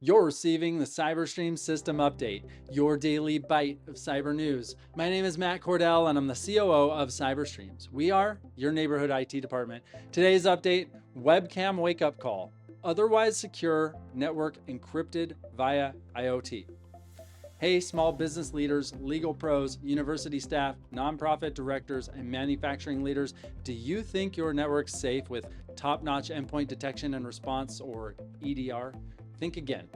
You're receiving the CyberStream System Update, your daily bite of cyber news. My name is Matt Cordell, and I'm the COO of CyberStreams. We are your neighborhood IT department. Today's update, Webcam Wakeup Call. Otherwise secure network encrypted via IoT. Hey, small business leaders, legal pros, university staff, nonprofit directors, and manufacturing leaders, do you think your network's safe with top-notch endpoint detection and response, or EDR? Think again.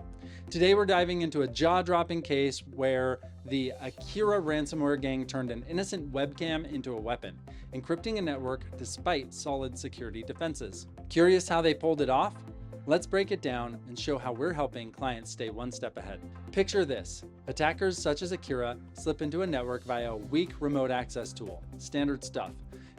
Today we're diving into a jaw-dropping case where the Akira ransomware gang turned an innocent webcam into a weapon, encrypting a network despite solid security defenses. Curious how they pulled it off? Let's break it down and show how we're helping clients stay one step ahead. Picture this. Attackers such as Akira slip into a network via a weak remote access tool. Standard stuff.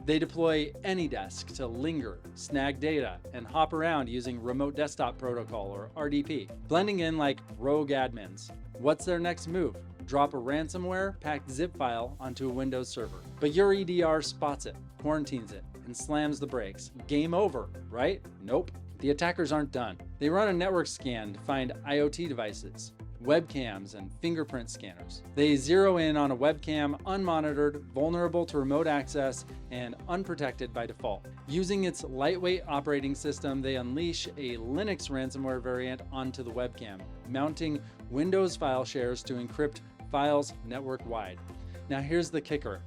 They deploy AnyDesk to linger, snag data, and hop around using Remote Desktop Protocol or RDP, blending in like rogue admins. What's their next move? Drop a ransomware-packed zip file onto a Windows server. But your EDR spots it, quarantines it, and slams the brakes. Game over, right? Nope. The attackers aren't done. They run a network scan to find IoT devices, webcams, and fingerprint scanners. They zero in on a webcam unmonitored, vulnerable to remote access, and unprotected by default. Using its lightweight operating system, they unleash a Linux ransomware variant onto the webcam, mounting Windows file shares to encrypt files network-wide. Now here's the kicker.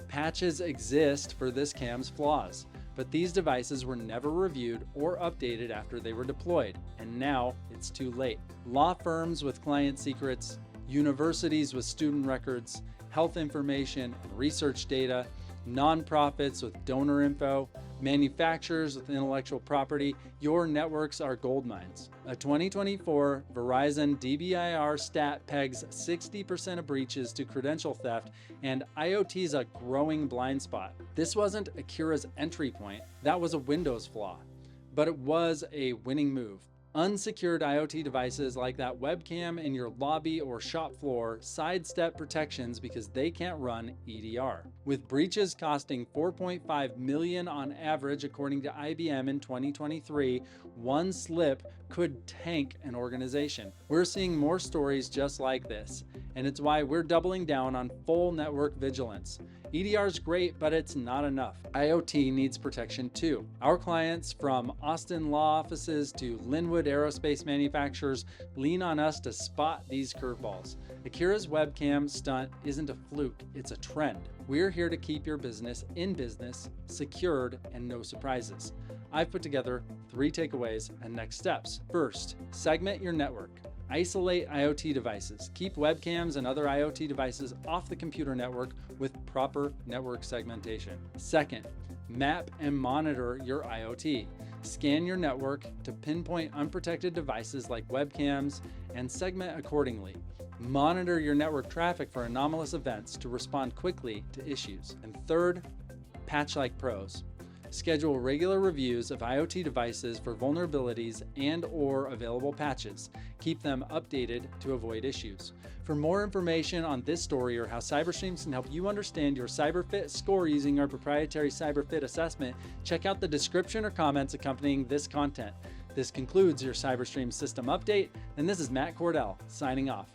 Patches exist for this cam's flaws, but these devices were never reviewed or updated after they were deployed, and now it's too late. Law firms with client secrets, universities with student records, health information and research data, nonprofits with donor info, manufacturers with intellectual property, your networks are gold mines. A 2024 Verizon DBIR stat pegs 60% of breaches to credential theft, and IoT's a growing blind spot. This wasn't Akira's entry point, that was a Windows flaw, but it was a winning move. Unsecured IoT devices like that webcam in your lobby or shop floor sidestep protections because they can't run EDR. With breaches costing $4.5 million on average according to IBM in 2023, one slip could tank an organization. We're seeing more stories just like this, and it's why we're doubling down on full network vigilance. EDR is great, but it's not enough. IoT needs protection too. Our clients, from Austin law offices to Linwood aerospace manufacturers, lean on us to spot these curveballs. Akira's webcam stunt isn't a fluke, it's a trend. We're here to keep your business in business, secured, and no surprises. I've put together 3 takeaways and next steps. First, segment your network. Isolate IoT devices. Keep webcams and other IoT devices off the computer network with proper network segmentation. Second, map and monitor your IoT. Scan your network to pinpoint unprotected devices like webcams and segment accordingly. Monitor your network traffic for anomalous events to respond quickly to issues. And third, patch like pros. Schedule regular reviews of IoT devices for vulnerabilities and/or available patches. Keep them updated to avoid issues. For more information on this story or how CyberStreams can help you understand your CyberFit score using our proprietary CyberFit assessment, check out the description or comments accompanying this content. This concludes your CyberStreams system update, and this is Matt Cordell signing off.